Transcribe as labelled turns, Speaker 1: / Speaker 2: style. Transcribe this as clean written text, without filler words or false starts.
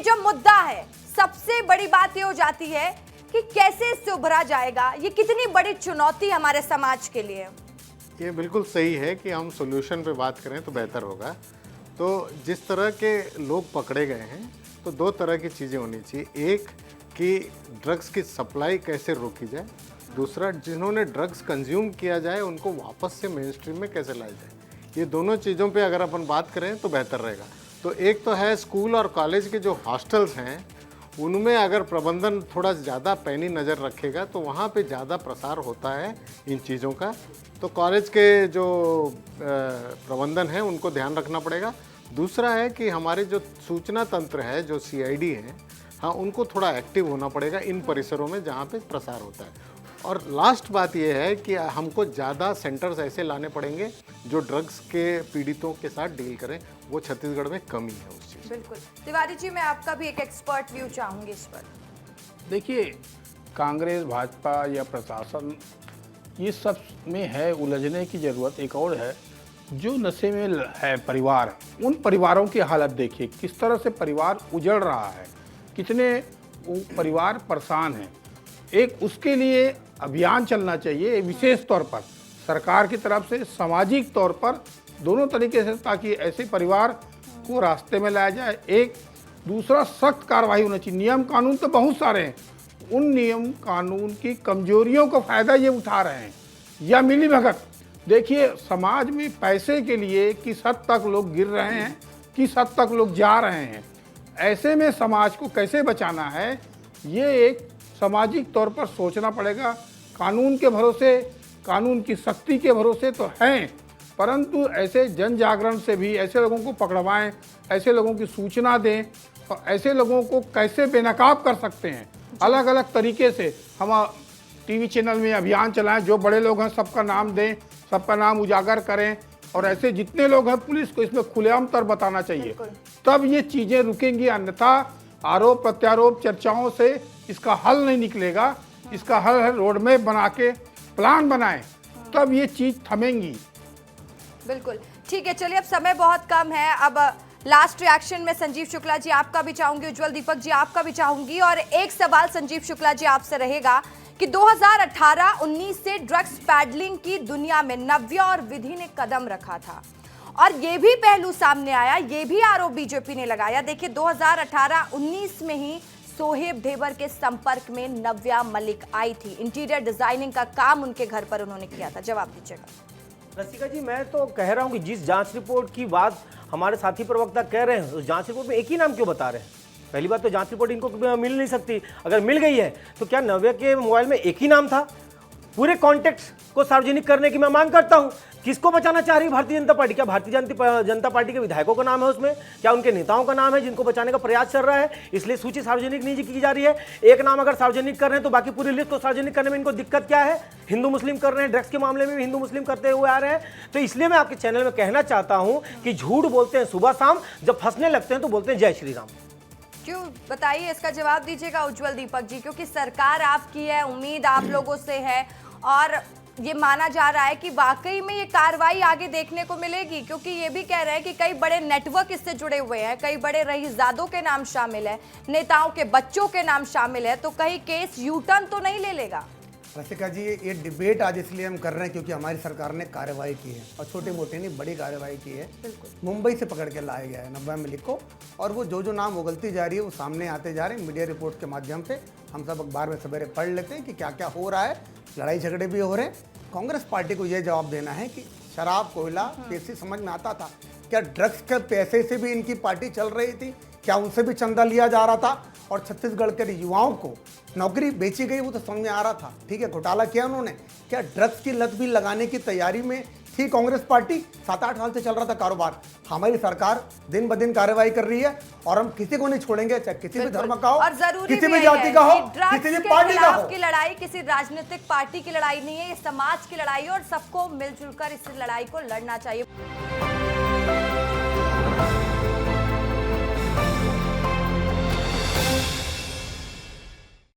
Speaker 1: जो मुद्दा है, सबसे बड़ी बात ये हो जाती है कि कैसे इससे उभरा जाएगा। ये कितनी बड़ी चुनौती हमारे समाज के लिए।
Speaker 2: ये बिल्कुल सही है कि हम सॉल्यूशन पे बात करें तो बेहतर होगा। तो जिस तरह के लोग पकड़े गए हैं तो दो तरह की चीज़ें होनी चाहिए। एक कि ड्रग्स की सप्लाई कैसे रोकी जाए, दूसरा जिन्होंने ड्रग्स कंज्यूम किया जाए उनको वापस से मेन स्ट्रीम में कैसे लाया जाए। ये दोनों चीज़ों पे अगर अपन बात करें तो बेहतर रहेगा। तो एक तो है स्कूल और कॉलेज के जो हॉस्टल्स हैं उनमें अगर प्रबंधन थोड़ा ज़्यादा पैनी नज़र रखेगा तो वहाँ पे ज़्यादा प्रसार होता है इन चीज़ों का। तो कॉलेज के जो प्रबंधन है उनको ध्यान रखना पड़ेगा। दूसरा है कि हमारे जो सूचना तंत्र है, जो सीआईडी है, हाँ, उनको थोड़ा एक्टिव होना पड़ेगा इन परिसरों में जहाँ पे प्रसार होता है। और लास्ट बात यह है कि हमको ज़्यादा सेंटर्स ऐसे लाने पड़ेंगे जो ड्रग्स के पीड़ितों के साथ डील करें। वो छत्तीसगढ़ में कमी है उस चीज़।
Speaker 1: बिल्कुल। तिवारी जी, मैं आपका भी एक एक्सपर्ट व्यू चाहूंगी इस पर।
Speaker 3: देखिए, कांग्रेस, भाजपा या प्रशासन, ये सब में है उलझने की ज़रूरत। एक और है, जो नशे में है परिवार, उन परिवारों की हालत देखिए, किस तरह से परिवार उजड़ रहा है, कितने परिवार परेशान हैं। एक उसके लिए अभियान चलना चाहिए विशेष तौर पर सरकार की तरफ से, सामाजिक तौर पर, दोनों तरीके से, ताकि ऐसे परिवार को रास्ते में लाया जाए। एक दूसरा, सख्त कार्रवाई होना चाहिए। नियम कानून तो बहुत सारे हैं, उन नियम कानून की कमजोरियों का फ़ायदा ये उठा रहे हैं या मिली भगत। देखिए, समाज में पैसे के लिए किस हद तक लोग गिर रहे हैं, किस हद तक लोग जा रहे हैं। ऐसे में समाज को कैसे बचाना है, ये एक सामाजिक तौर पर सोचना पड़ेगा। कानून के भरोसे, कानून की सख्ती के भरोसे तो हैं, परंतु ऐसे जन जागरण से भी ऐसे लोगों को पकड़वाएं, ऐसे लोगों की सूचना दें और ऐसे लोगों को कैसे बेनकाब कर सकते हैं। अलग अलग तरीके से हम टीवी चैनल में अभियान चलाएं, जो बड़े लोग हैं सबका नाम दें, सबका नाम उजागर करें, और ऐसे जितने लोग हैं पुलिस को इसमें खुलेआम तौर बताना चाहिए, तब ये चीज़ें रुकेंगी। अन्यथा आरोप प्रत्यारोप चर्चाओं से इसका हल नहीं निकलेगा। इसका हल है रोड मैप बना के प्लान बनाएं, तब ये चीज़ थमेंगी।
Speaker 1: बिल्कुल ठीक है। चलिए, अब समय बहुत कम है। अब लास्ट रिएक्शन में संजीव शुक्ला जी आपका भी चाहूंगी, उज्जवल दीपक जी आपका भी चाहूंगी। और एक सवाल संजीव शुक्ला जी आपसे रहेगा कि 2018-19 से ड्रग्स पैडलिंग की दुनिया में नव्या और विधि ने कदम रखा था, और ये भी पहलू सामने आया, ये भी आरोप बीजेपी ने लगाया। देखिए, 2018-19 में ही सोहेब ढेबर के संपर्क में नव्या मलिक आई थी। इंटीरियर डिजाइनिंग का काम उनके घर पर उन्होंने किया था। जवाब दीजिएगा।
Speaker 4: रसिका जी, मैं तो कह रहा हूं कि जिस जांच रिपोर्ट की बात हमारे साथी प्रवक्ता कह रहे हैं, उस जांच रिपोर्ट में एक ही नाम क्यों बता रहे हैं? पहली बात तो जांच रिपोर्ट इनको मिल नहीं सकती। अगर मिल गई है तो क्या नव्या के मोबाइल में एक ही नाम था? पूरे कॉन्टेक्स्ट को सार्वजनिक करने की मैं मांग करता हूं। किसको बचाना चाह रही है भारतीय जनता पार्टी? क्या भारतीय जनता पार्टी के विधायकों का नाम है उसमें? क्या उनके नेताओं का नाम है जिनको बचाने का प्रयास चल रहा है, इसलिए सूची सार्वजनिक नहीं की जा रही है? एक नाम अगर सार्वजनिक कर रहे हैं तो बाकी पूरी लिस्ट को सार्वजनिक करने में इनको दिक्कत क्या है? हिंदू मुस्लिम कर रहे हैं, ड्रग्स के मामले में भी हिंदू मुस्लिम करते हुए आ रहे हैं। तो इसलिए मैं आपके चैनल में कहना चाहता हूं कि झूठ बोलते हैं सुबह शाम, जब फंसने लगते हैं तो बोलते हैं जय श्री राम।
Speaker 1: क्यों, बताइए, इसका जवाब दीजिएगा उज्जवल दीपक जी, क्योंकि सरकार आपकी है, उम्मीद आप लोगों से है, और ये माना जा रहा है कि वाकई में ये कार्रवाई आगे देखने को मिलेगी, क्योंकि ये भी कह रहे हैं कि कई बड़े नेटवर्क इससे जुड़े हुए हैं, कई बड़े रईसजादों के नाम शामिल है, नेताओं के बच्चों के नाम शामिल है। तो कहीं केस यू टर्न तो नहीं ले लेगा?
Speaker 5: रसिका जी, ये डिबेट आज इसलिए हम कर रहे हैं क्योंकि हमारी सरकार ने कार्रवाई की है, और छोटे मोटे नहीं, बड़ी कार्रवाई की है। मुंबई से पकड़ के लाया गया है नव्या मलिक को, और वो जो नाम उगलती जा रही है वो सामने आते जा रहे हैं। मीडिया रिपोर्ट के माध्यम से हम सब अखबार में सवेरे पढ़ लेते हैं कि क्या क्या हो रहा है। लड़ाई झगड़े भी हो रहे हैं। कांग्रेस पार्टी को ये जवाब देना है कि शराब, कोयला, कैसे समझ में आता था? क्या ड्रग्स के पैसे से भी इनकी पार्टी चल रही थी? क्या उनसे भी चंदा लिया जा रहा था? और छत्तीसगढ़ के युवाओं को नौकरी बेची गई, वो तो समझ में आ रहा था। ठीक है, घोटाला किया उन्होंने। क्या ड्रग्स की लत भी लगाने की तैयारी में थी कांग्रेस पार्टी? 7-8 साल से चल रहा था कारोबार। हमारी सरकार दिन ब दिन कार्रवाई कर रही है, और हम किसी को नहीं छोड़ेंगे, चाहे किसी भी धर्म का हो,
Speaker 1: और जरूरी
Speaker 5: किसी भी जाति का हो, किसी भी पार्टी का हो।
Speaker 1: की लड़ाई किसी राजनीतिक पार्टी की लड़ाई नहीं है, ये समाज की लड़ाई है, और सबको मिलजुल कर इस लड़ाई को लड़ना चाहिए।